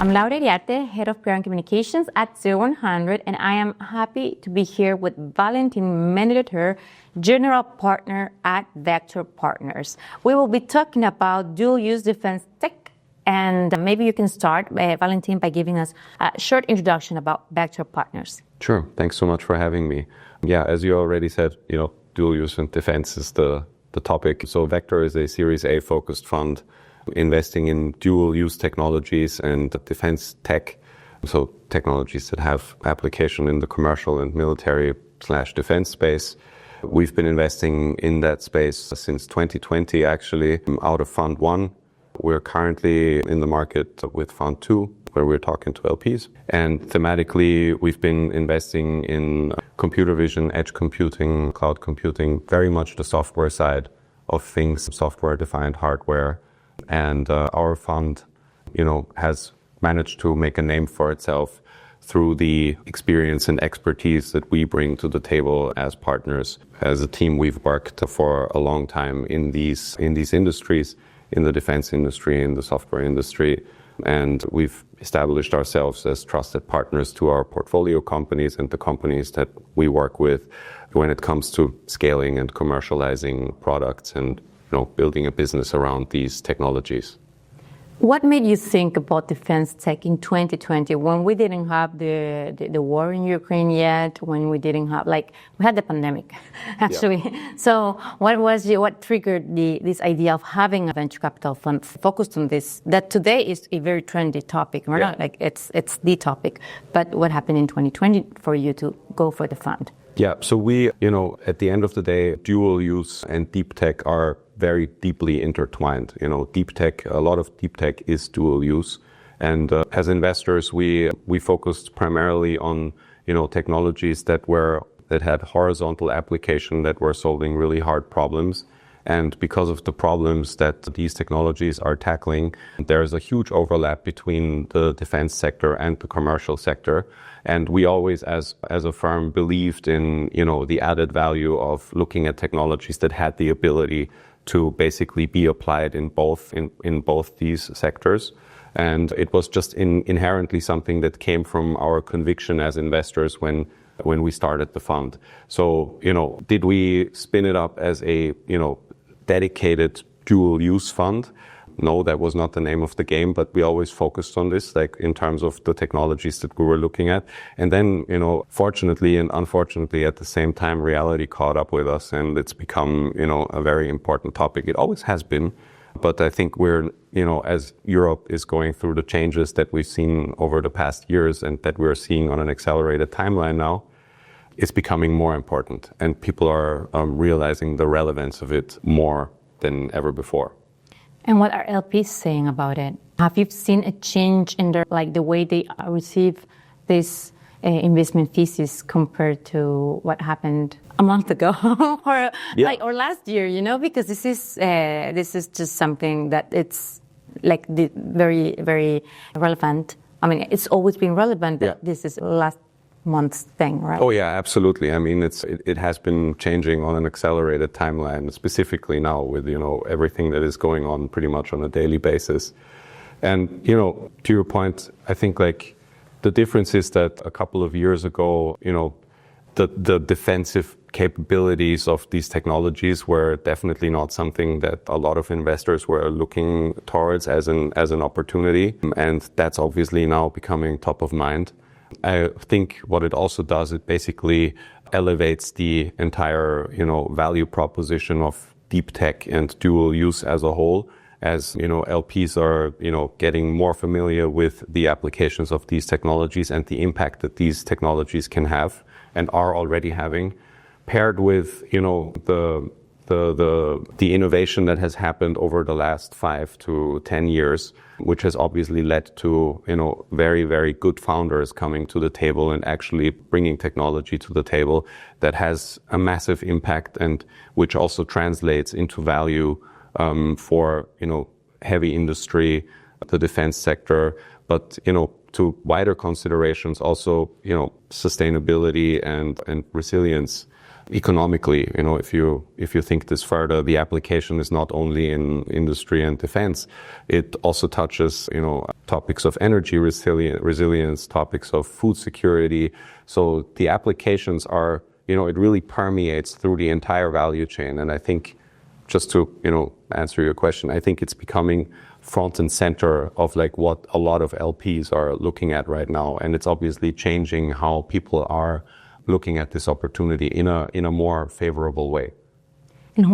I'm Laura Iriarte, Head of PR and Communications at 0100, and I am happy to be here with Valentin Menedetter, General Partner at Vektor Partners. We will be talking about dual-use defense tech, and maybe you can start, Valentin, by giving us a short introduction about Vektor Partners. Sure. Thanks so much for having me. Yeah, as you already said, dual-use and defense is the topic. So Vektor is a Series A focused fund investing in dual-use technologies and defense tech, so technologies that have application in the commercial and military/defense space. We've been investing in that space since 2020, actually, out of Fund 1. We're currently in the market with Fund 2, where we're talking to LPs. And thematically, we've been investing in computer vision, edge computing, cloud computing, very much the software side of things, software-defined hardware. And our fund, has managed to make a name for itself through the experience and expertise that we bring to the table as partners. As a team, we've worked for a long time in these industries, in the defense industry, in the software industry, and we've established ourselves as trusted partners to our portfolio companies and the companies that we work with when it comes to scaling and commercializing products and building a business around these technologies. What made you think about defense tech in 2020 when we didn't have the war in Ukraine yet, when we didn't have, we had the pandemic, actually. Yeah. So what triggered this idea of having a venture capital fund focused on this, that today is a very trendy topic. We're not it's the topic, but what happened in 2020 for you to go for the fund? Yeah, so we, at the end of the day, dual use and deep tech are very deeply intertwined. Deep tech, a lot of deep tech is dual use. And as investors, we focused primarily on, technologies that had horizontal application, that were solving really hard problems. And because of the problems that these technologies are tackling, there's a huge overlap between the defense sector and the commercial sector. And we always, as a firm, believed in, the added value of looking at technologies that had the ability to basically be applied in both these sectors. And it was just inherently something that came from our conviction as investors when we started the fund. So, did we spin it up as a, dedicated dual-use fund? No, that was not the name of the game, but we always focused on this, in terms of the technologies that we were looking at. And then, fortunately and unfortunately at the same time, reality caught up with us and it's become, a very important topic. It always has been, but I think we're, as Europe is going through the changes that we've seen over the past years and that we're seeing on an accelerated timeline now, it's becoming more important, and people are realizing the relevance of it more than ever before. And what are LPs saying about it? Have you seen a change in the way they receive this investment thesis compared to what happened a month ago or last year? Because this is just something that it's very, very relevant. I mean, it's always been relevant, but this is last month's thing, right? Oh yeah, absolutely. I mean, it has been changing on an accelerated timeline, specifically now with, everything that is going on pretty much on a daily basis. And, to your point, I think the difference is that a couple of years ago, the defensive capabilities of these technologies were definitely not something that a lot of investors were looking towards as an opportunity. And that's obviously now becoming top of mind. I think what it also does, it basically elevates the entire, value proposition of deep tech and dual use as a whole, as, LPs are, getting more familiar with the applications of these technologies and the impact that these technologies can have and are already having, paired with, the innovation that has happened over the last 5 to 10 years, which has obviously led to, very, very good founders coming to the table and actually bringing technology to the table that has a massive impact and which also translates into value for, heavy industry, the defense sector, but, to wider considerations also, sustainability and resilience. Economically, if you think this further, the application is not only in industry and defense. It also touches, topics of energy resilience, topics of food security. So the applications are, it really permeates through the entire value chain. And I think, just to, answer your question, I think it's becoming front and center of like what a lot of LPs are looking at right now. And it's obviously changing how people are looking at this opportunity in a more favorable way. And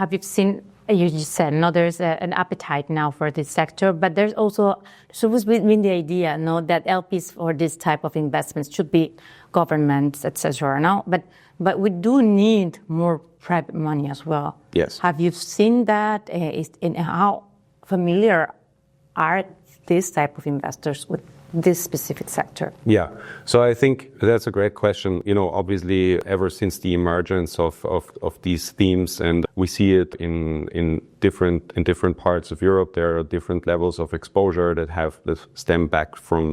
have you seen, you just said, there's an appetite now for this sector, but there's also, always been the idea, that LPs for this type of investments should be governments, etc. But we do need more private money as well. Yes. Have you seen that? And how familiar are these type of investors with this specific sector? Yeah, so I think that's a great question. Obviously, ever since the emergence of these themes, and we see it in different parts of Europe, there are different levels of exposure that stem back from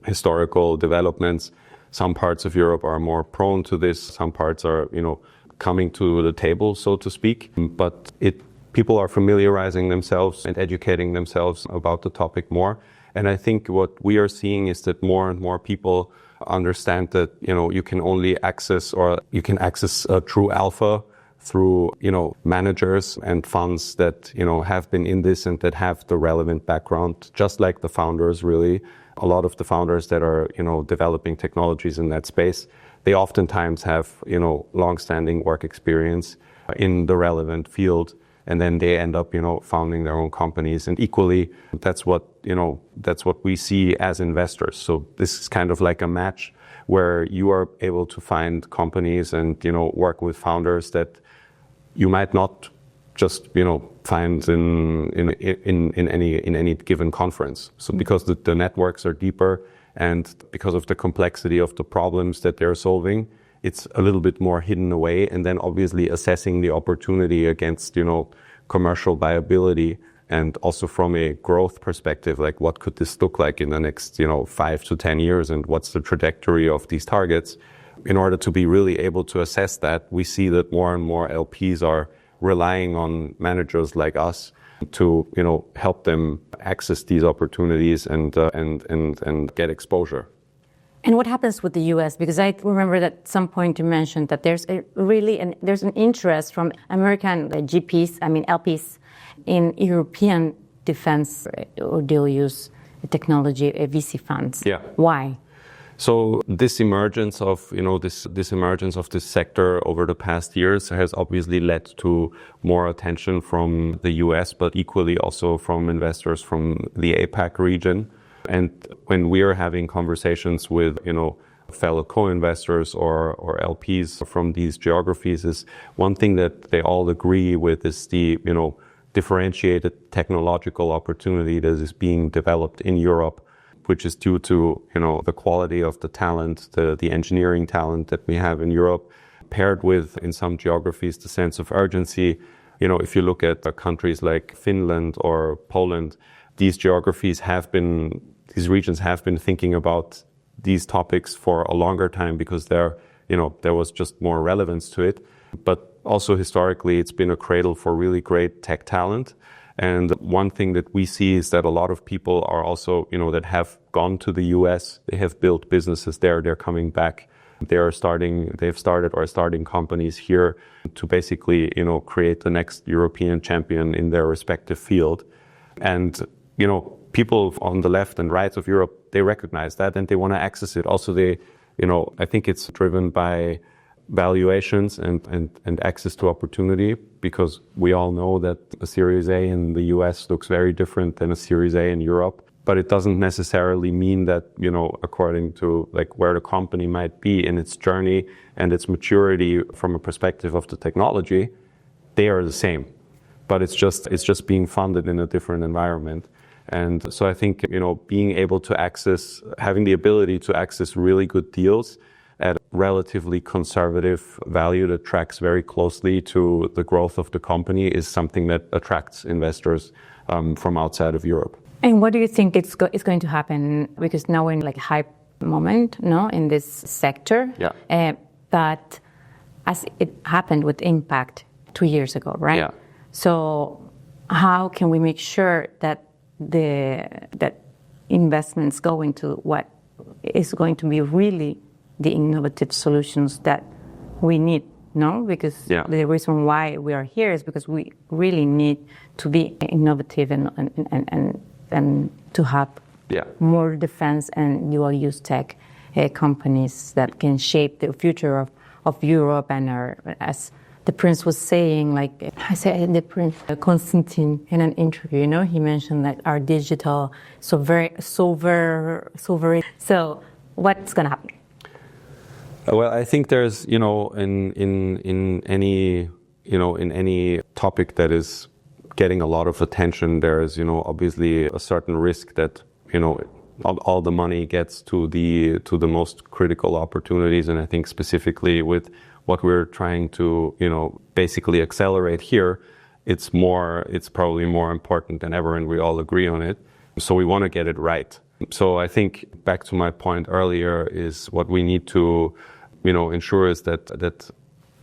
historical developments. Some parts of Europe are more prone to this. Some parts are coming to the table, so to speak. But people are familiarizing themselves and educating themselves about the topic more. And I think what we are seeing is that more and more people understand that, you can only access true alpha through, managers and funds that, have been in this and that have the relevant background, just like the founders, really. A lot of the founders that are, developing technologies in that space, they oftentimes have, long-standing work experience in the relevant field. And then they end up, founding their own companies. And equally, that's what we see as investors. So this is kind of like a match where you are able to find companies and, work with founders that you might not just, find in any given conference. So because the networks are deeper and because of the complexity of the problems that they're solving, it's a little bit more hidden away, and then obviously assessing the opportunity against, commercial viability, and also from a growth perspective, like what could this look like in the next, 5 to 10 years, and what's the trajectory of these targets? In order to be really able to assess that, we see that more and more LPs are relying on managers like us to, help them access these opportunities and get exposure. And what happens with the U.S.? Because I remember that at some point you mentioned that there's there's an interest from American LPs in European defense or dual use technology, VC funds. Yeah. Why? So this emergence of this sector over the past years has obviously led to more attention from the U.S., but equally also from investors from the APAC region. And when we are having conversations with, fellow co-investors or LPs from these geographies, is one thing that they all agree with is the, differentiated technological opportunity that is being developed in Europe, which is due to, the quality of the talent, the engineering talent that we have in Europe, paired with, in some geographies, the sense of urgency. If you look at countries like Finland or Poland, these regions have been thinking about these topics for a longer time because there was just more relevance to it. But also historically, it's been a cradle for really great tech talent. And one thing that we see is that a lot of people are also, that have gone to the US, they have built businesses there, they're coming back. They've started or are starting companies here to basically, create the next European champion in their respective field. And, people on the left and right of Europe, they recognize that and they want to access it. Also, I think it's driven by valuations and access to opportunity, because we all know that a Series A in the US looks very different than a Series A in Europe. But it doesn't necessarily mean that, according to like where the company might be in its journey and its maturity from a perspective of the technology, they are the same. But it's just being funded in a different environment. And so I think, having the ability to access really good deals at relatively conservative value that tracks very closely to the growth of the company is something that attracts investors from outside of Europe. And what do you think is going to happen? Because now we're in like a hype moment, in this sector. Yeah. But as it happened with Impact 2 years ago, right? Yeah. So how can we make sure that investments go into what is going to be really the innovative solutions that we need, no? Because the reason why we are here is because we really need to be innovative and to have more defense and dual-use tech companies that can shape the future of Europe and as the Prince was saying, like I said, the Prince Constantine in an interview, he mentioned that our digital sovereign. So what's going to happen? Well, I think there's, in any topic that is getting a lot of attention, there's, obviously a certain risk that, all the money gets to the most critical opportunities. And I think specifically with what we're trying to, basically accelerate here, it's probably more important than ever, and we all agree on it. So we want to get it right. So I think back to my point earlier is what we need to, ensure is that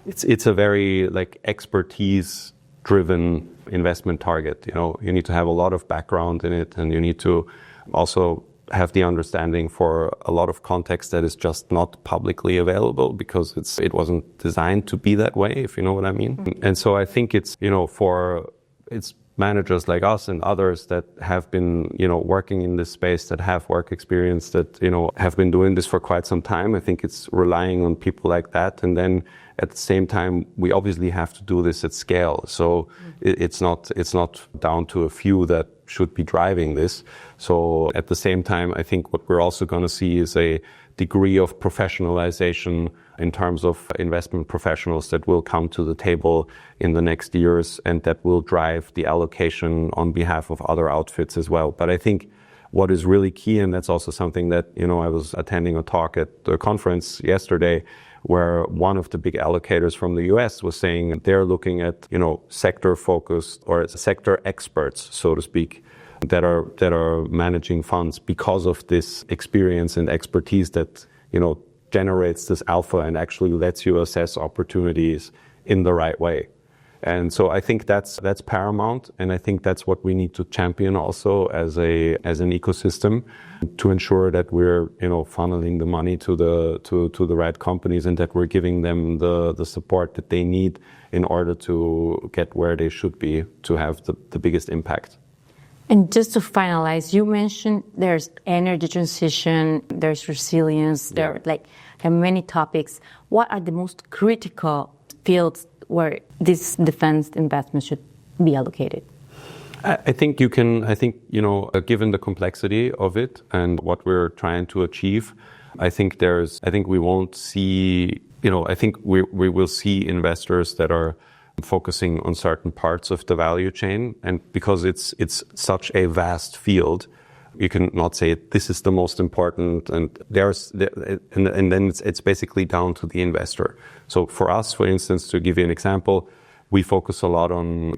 it's a very expertise driven investment target. You need to have a lot of background in it, and you need to also have the understanding for a lot of context that is just not publicly available because it wasn't designed to be that way, if you know what I mean. Mm-hmm. And so I think it's, it's managers like us and others that have been, working in this space, that have work experience, that, have been doing this for quite some time. I think it's relying on people like that. And then at the same time, we obviously have to do this at scale. So it's not down to a few that should be driving this. So at the same time, I think what we're also going to see is a degree of professionalization in terms of investment professionals that will come to the table in the next years and that will drive the allocation on behalf of other outfits as well. But I think what is really key, and that's also something that, I was attending a talk at the conference yesterday where one of the big allocators from the US was saying they're looking at, sector focused or sector experts, so to speak, that are managing funds because of this experience and expertise that, generates this alpha and actually lets you assess opportunities in the right way. And so I think that's paramount, and I think that's what we need to champion also as an ecosystem to ensure that we're funneling the money to the right companies and that we're giving them the support that they need in order to get where they should be to have the biggest impact. And just to finalize, you mentioned there's energy transition, there's resilience, there are many topics. What are the most critical fields where this defense investment should be allocated? I think given the complexity of it and what we're trying to achieve, I think we won't see, I think we will see investors that are focusing on certain parts of the value chain. And because it's such a vast field, you can not say this is the most important, and then it's basically down to the investor. So for us, for instance, to give you an example, we focus a lot on,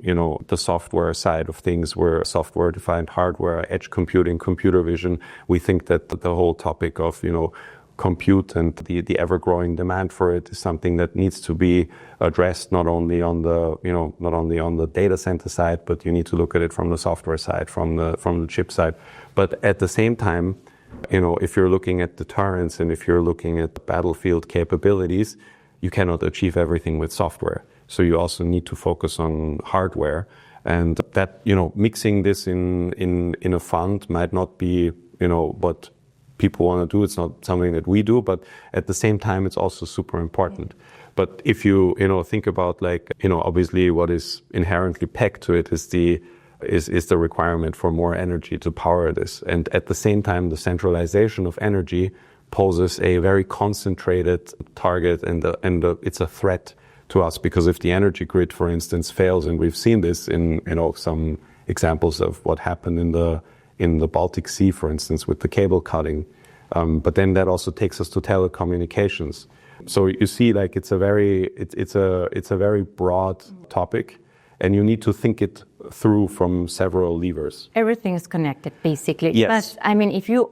the software side of things, where software-defined hardware, edge computing, computer vision. We think that the whole topic of, compute and the ever-growing demand for it is something that needs to be addressed not only on the data center side, but you need to look at it from the software side, from the chip side. But at the same time, if you're looking at deterrence and if you're looking at battlefield capabilities, you cannot achieve everything with software. So you also need to focus on hardware, and that mixing this in a fund might not be what people want to do. It's not something that we do, but at the same time, it's also super important. But if you think about obviously what is inherently pegged to it is the requirement for more energy to power this, and at the same time, the centralization of energy poses a very concentrated target, and it's a threat to us, because if the energy grid, for instance, fails, and we've seen this in some examples of what happened in the Baltic Sea, for instance, with the cable cutting. But then that also takes us to telecommunications. So you see, it's a very broad topic, and you need to think it through from several levers. Everything is connected, basically. Yes. But,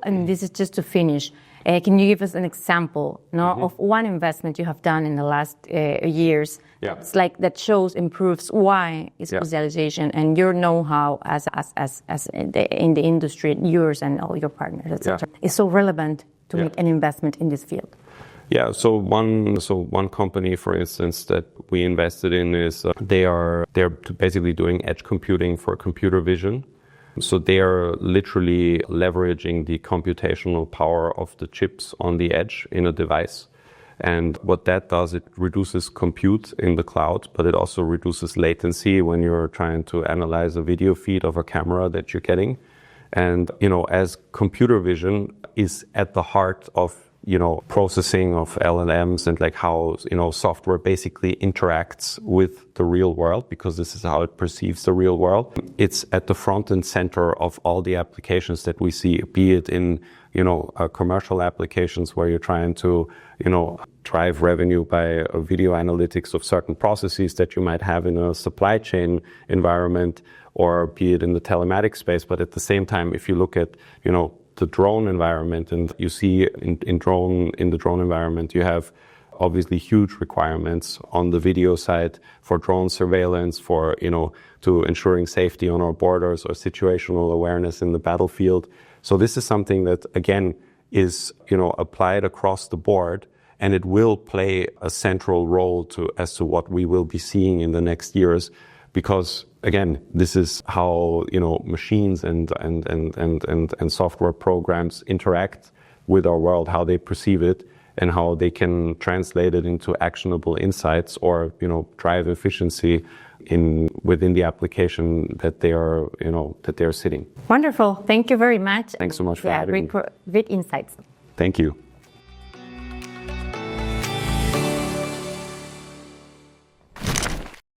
and this is just to finish, Can you give us an example of one investment you have done in the last years that shows, improves why is specialization and your know-how as in the industry, yours and all your partners, etc., is so relevant to make an investment in this field? Yeah, so one company, for instance, that we invested in is they're basically doing edge computing for computer vision. So they are literally leveraging the computational power of the chips on the edge in a device. And what that does, it reduces compute in the cloud, but it also reduces latency when you're trying to analyze a video feed of a camera that you're getting. And, as computer vision is at the heart of processing of LLMs and like how, software basically interacts with the real world, because this is how it perceives the real world. It's at the front and center of all the applications that we see, be it in, commercial applications where you're trying to, drive revenue by video analytics of certain processes that you might have in a supply chain environment, or be it in the telematics space. But at the same time, if you look at, the drone environment, and you see in the drone environment, you have obviously huge requirements on the video side for drone surveillance, for, to ensuring safety on our borders, or situational awareness in the battlefield. So this is something that, again, is, applied across the board, and it will play a central role as to what we will be seeing in the next years. Because again, this is how machines and software programs interact with our world, how they perceive it, and how they can translate it into actionable insights, or drive efficiency within the application that they are sitting. Wonderful. Thank you very much. Thanks so much for having me. Great insights. Thank you.